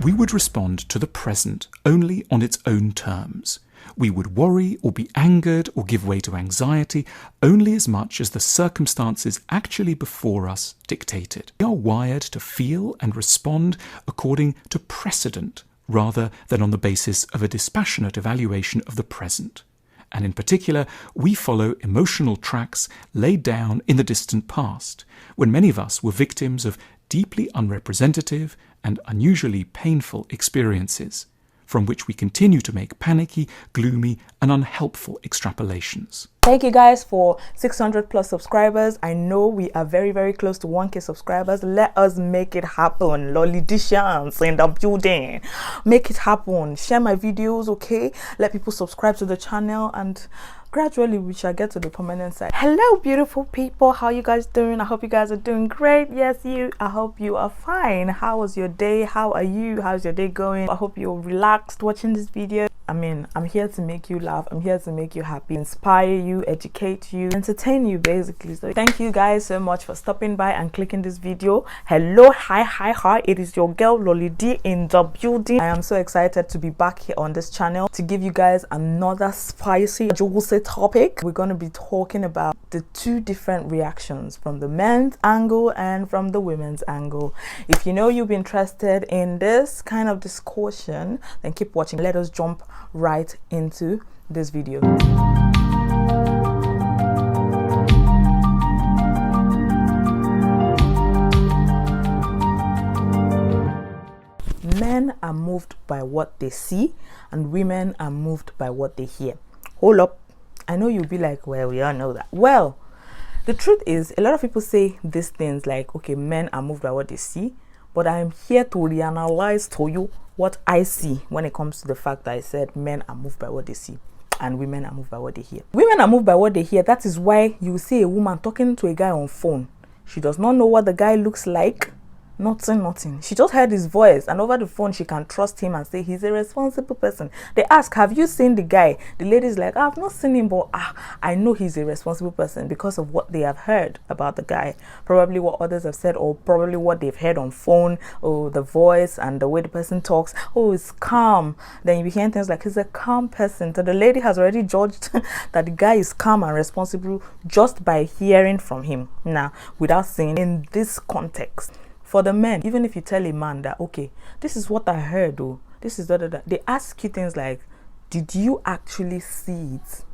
We would respond to the present only on its own terms. We would worry or be angered or give way to anxiety only as much as the circumstances actually before us dictated. We are wired to feel and respond according to precedent rather than on the basis of a dispassionate evaluation of the present. And in particular, we follow emotional tracks laid down in the distant past, when many of us were victims of deeply unrepresentative and unusually painful experiences, from which we continue to make panicky, gloomy, and unhelpful extrapolations. Thank you guys for 600 plus subscribers. I know we are very, very close to 1K subscribers. Let us make it happen. Lollydishians in the building. Make it happen. Share my videos, okay? Let people subscribe to the channel, and gradually we shall get to the permanent side. Hello, beautiful people. How you guys doing? I hope you guys are doing great. Yes, I hope you are fine. How was your day? How are you? How's your day going? I hope you're relaxed watching this video. I mean, I'm here to make you laugh. I'm here to make you happy, inspire you, educate you, entertain you, basically. So thank you guys so much for stopping by and clicking this video. Hello, hi. It is your girl Lolly D in the building. I am so excited to be back here on this channel to give you guys another spicy, juicy topic. We're going to be talking about the two different reactions from the men's angle and from the women's angle. If you know you've been interested in this kind of discussion, then keep watching. Let us jump right into this video. Men are moved by what they see and women are moved by what they hear. Hold up. I know you'll be like, well, we all know that. Well, the truth is, a lot of people say these things like, okay, men are moved by what they see, but I'm here to reanalyze to you what I see when it comes to the fact that I said men are moved by what they see and women are moved by what they hear. Women are moved by what they hear. That is why you see a woman talking to a guy on phone. She does not know what the guy looks like. Nothing. She just heard his voice, and over the phone she can trust him and say he's a responsible person. They ask, have you seen the guy? The lady's like, I've not seen him, but I know he's a responsible person because of what they have heard about the guy. Probably what others have said, or probably what they've heard on phone, or the voice and the way the person talks. Oh, it's calm. Then you be hearing things like, he's a calm person. So the lady has already judged that the guy is calm and responsible just by hearing from him. Now, without saying in this context. For the men, even if you tell a man that, okay, this is what I heard, or this is that, they ask you things like, did you actually see it?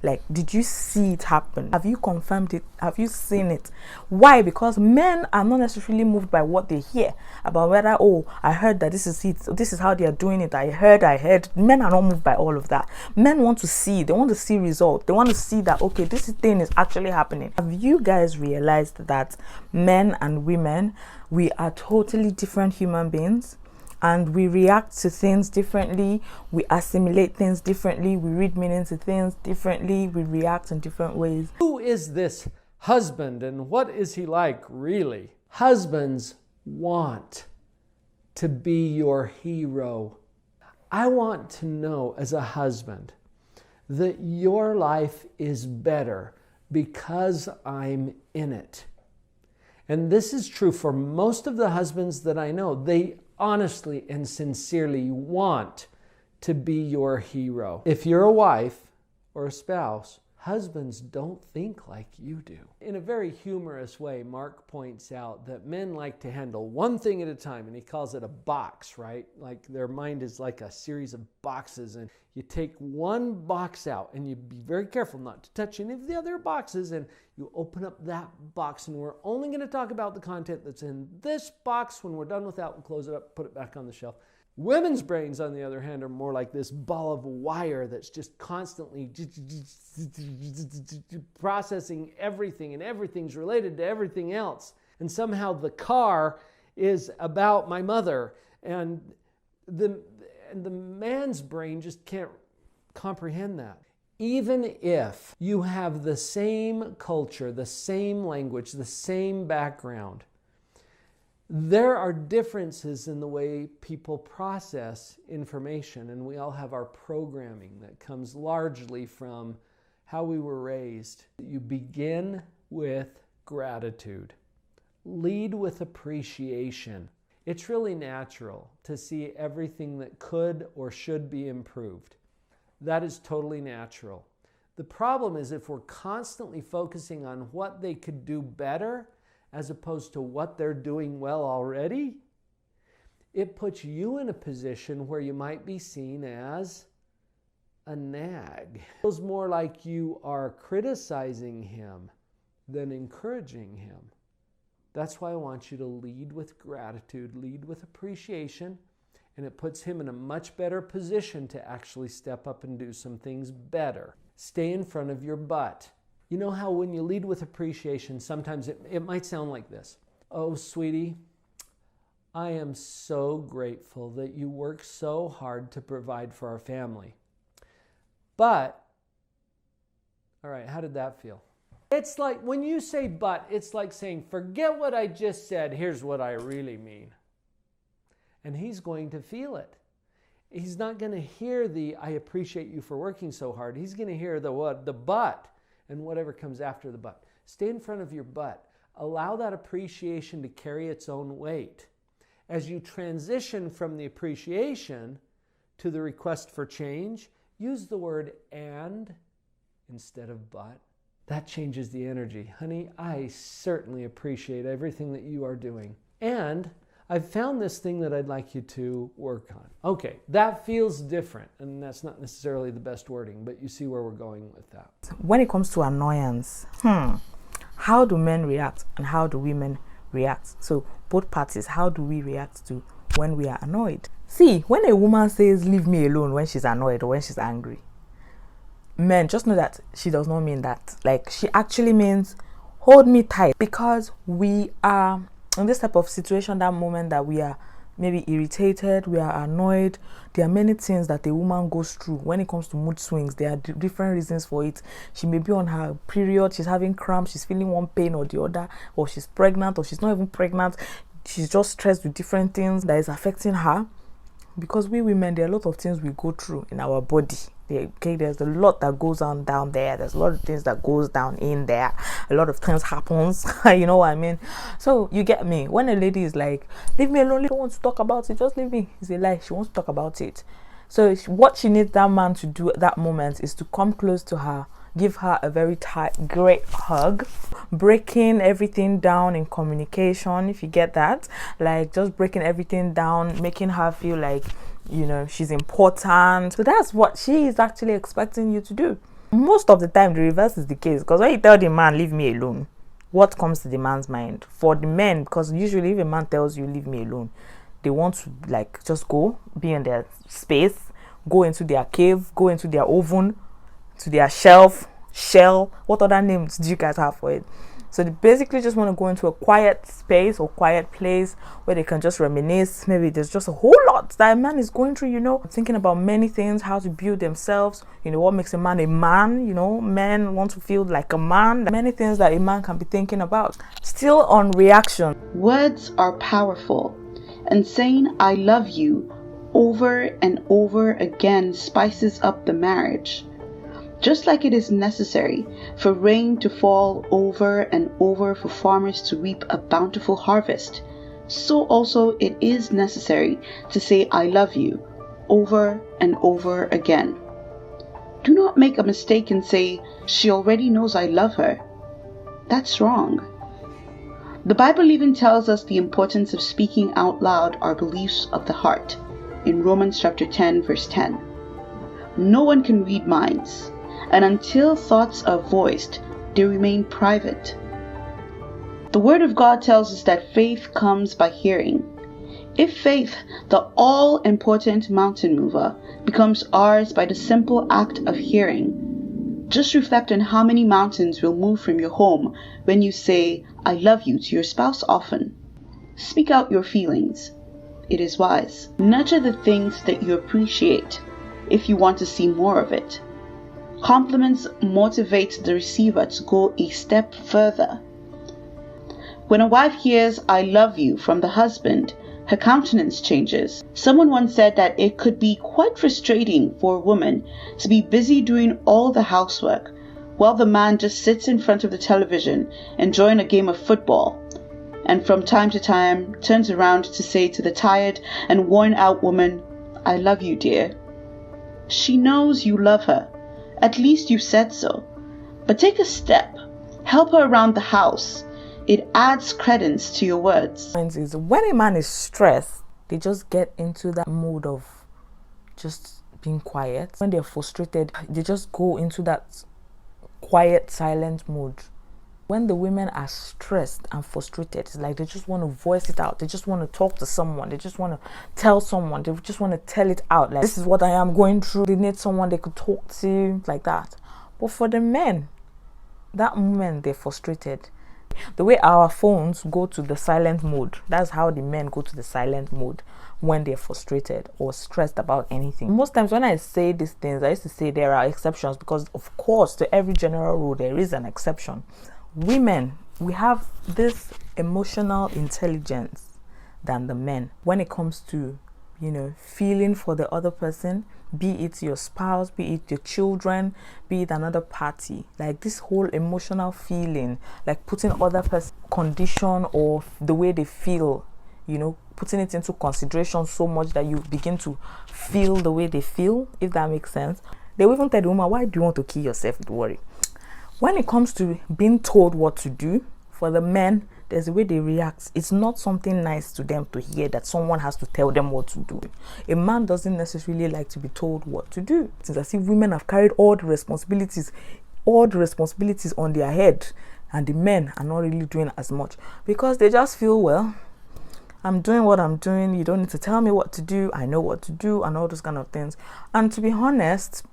Like, did you see it happen? Have you confirmed it? Have you seen it? Why? Because men are not necessarily moved by what they hear about whether, oh, I heard that this is it. This is how they are doing it. I heard. Men are not moved by all of that. Men want to see. They want to see results. They want to see that, okay, this thing is actually happening. Have you guys realized that men and women, we are totally different human beings? And we react to things differently, we assimilate things differently, we read meaning to things differently, we react in different ways. Who is this husband and what is he like really? Husbands want to be your hero. I want to know as a husband that your life is better because I'm in it. And this is true for most of the husbands that I know. They honestly and sincerely want to be your hero. If you're a wife or a spouse, husbands don't think like you do. In a very humorous way, Mark points out that men like to handle one thing at a time, and he calls it a box, right? Like their mind is like a series of boxes, and you take one box out and you be very careful not to touch any of the other boxes, and you open up that box, and we're only going to talk about the content that's in this box. When we're done with that, we'll close it up, put it back on the shelf. Women's brains, on the other hand, are more like this ball of wire that's just constantly processing everything, and everything's related to everything else. And somehow the car is about my mother, and the man's brain just can't comprehend that. Even if you have the same culture, the same language, the same background, there are differences in the way people process information, and we all have our programming that comes largely from how we were raised. You begin with gratitude. Lead with appreciation. It's really natural to see everything that could or should be improved. That is totally natural. The problem is if we're constantly focusing on what they could do better as opposed to what they're doing well already, it puts you in a position where you might be seen as a nag. It feels more like you are criticizing him than encouraging him. That's why I want you to lead with gratitude, lead with appreciation, and it puts him in a much better position to actually step up and do some things better. Stay in front of your butt. You know how when you lead with appreciation, sometimes it might sound like this. Oh, sweetie, I am so grateful that you work so hard to provide for our family. But, all right, how did that feel? It's like, when you say but, it's like saying, forget what I just said, here's what I really mean. And he's going to feel it. He's not going to hear the, I appreciate you for working so hard. He's going to hear the what? The but, and whatever comes after the but. Stay in front of your but. Allow that appreciation to carry its own weight. As you transition from the appreciation to the request for change, use the word and instead of but. That changes the energy. Honey, I certainly appreciate everything that you are doing. And I've found this thing that I'd like you to work on. Okay, that feels different, and that's not necessarily the best wording, but you see where we're going with that. When it comes to annoyance, how do men react and how do women react? So both parties, how do we react to when we are annoyed? See, when a woman says, leave me alone when she's annoyed or when she's angry, men, just know that she does not mean that. Like, she actually means, hold me tight. Because we are in this type of situation, that moment that we are maybe irritated, we are annoyed, there are many things that a woman goes through when it comes to mood swings. There are different reasons for it. She may be on her period, she's having cramps, she's feeling one pain or the other, or she's pregnant, or she's not even pregnant. She's just stressed with different things that is affecting her. Because we women, there are a lot of things we go through in our body. Okay, there's a lot that goes on down there. There's a lot of things that goes down in there. A lot of things happens. You know what I mean? So you get me. When a lady is like, leave me alone, I don't want to talk about it, just leave me. It's a lie. She wants to talk about it. So what she needs that man to do at that moment is to come close to her, give her a very tight, great hug, breaking everything down in communication, if you get that. Like, just breaking everything down, making her feel like, you know, she's important. So that's what she is actually expecting you to do. Most of the time, the reverse is the case. Because when you tell the man, leave me alone, what comes to the man's mind? For the men, because usually if a man tells you, leave me alone, they want to, like, just go, be in their space, go into their cave, go into their oven, to their shell. What other names do you guys have for it? So they basically just want to go into a quiet space or quiet place where they can just reminisce. Maybe there's just a whole lot that a man is going through, you know, thinking about many things, how to build themselves, you know, what makes a man, you know, men want to feel like a man, many things that a man can be thinking about. Still on reaction. Words are powerful, and saying I love you over and over again spices up the marriage. Just like it is necessary for rain to fall over and over for farmers to reap a bountiful harvest, so also it is necessary to say I love you over and over again. Do not make a mistake and say she already knows I love her. That's wrong. The Bible even tells us the importance of speaking out loud our beliefs of the heart in Romans chapter 10 verse 10. No one can read minds, and until thoughts are voiced, they remain private. The Word of God tells us that faith comes by hearing. If faith, the all-important mountain mover, becomes ours by the simple act of hearing, just reflect on how many mountains will move from your home when you say, I love you to your spouse often. Speak out your feelings. It is wise. Nurture the things that you appreciate if you want to see more of it. Compliments motivate the receiver to go a step further. When a wife hears I love you from the husband, her countenance changes. Someone once said that it could be quite frustrating for a woman to be busy doing all the housework while the man just sits in front of the television enjoying a game of football. and from time to time turns around to say to the tired and worn out woman, "I love you, dear." She knows you love her. At least you said so. But take a step. Help her around the house. It adds credence to your words. Is when a man is stressed, they just get into that mood of just being quiet. When they're frustrated, they just go into that quiet, silent mood. When the women are stressed and frustrated, it's like they just want to voice it out. They just want to talk to someone. They just want to tell someone. They just want to tell it out. Like, this is what I am going through. They need someone they could talk to, like that. But for the men, that moment they're frustrated. The way our phones go to the silent mode, that's how the men go to the silent mode when they're frustrated or stressed about anything. Most times when I say these things, I used to say there are exceptions, because of course to every general rule there is an exception. Women, we have this emotional intelligence than the men when it comes to, you know, feeling for the other person, be it your spouse, be it your children, be it another party. Like this whole emotional feeling, like putting other person's condition or the way they feel, you know, putting it into consideration so much that you begin to feel the way they feel, if that makes sense. They will even tell the woman, why do you want to kill yourself? Don't worry. When it comes to being told what to do, for the men, there's a way they react. It's not something nice to them to hear that someone has to tell them what to do. A man doesn't necessarily like to be told what to do. It's as if women have carried all the responsibilities on their head, and the men are not really doing as much because they just feel, well, I'm doing what I'm doing. You don't need to tell me what to do. I know what to do, and all those kind of things. And to be honest,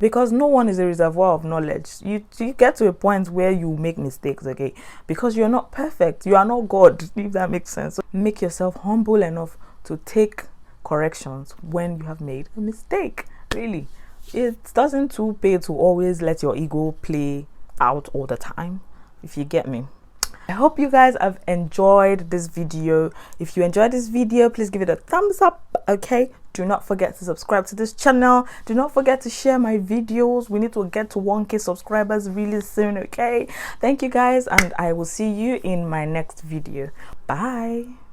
because no one is a reservoir of knowledge, you get to a point where you make mistakes, okay? Because you're not perfect. You are not God, if that makes sense. So make yourself humble enough to take corrections when you have made a mistake. Really, it doesn't too pay to always let your ego play out all the time, if you get me. I hope you guys have enjoyed this video. If you enjoyed this video, please give it a thumbs up, okay? Do not forget to subscribe to this channel. Do not forget to share my videos. We need to get to 1K subscribers really soon, okay? Thank you guys, and I will see you in my next video. Bye.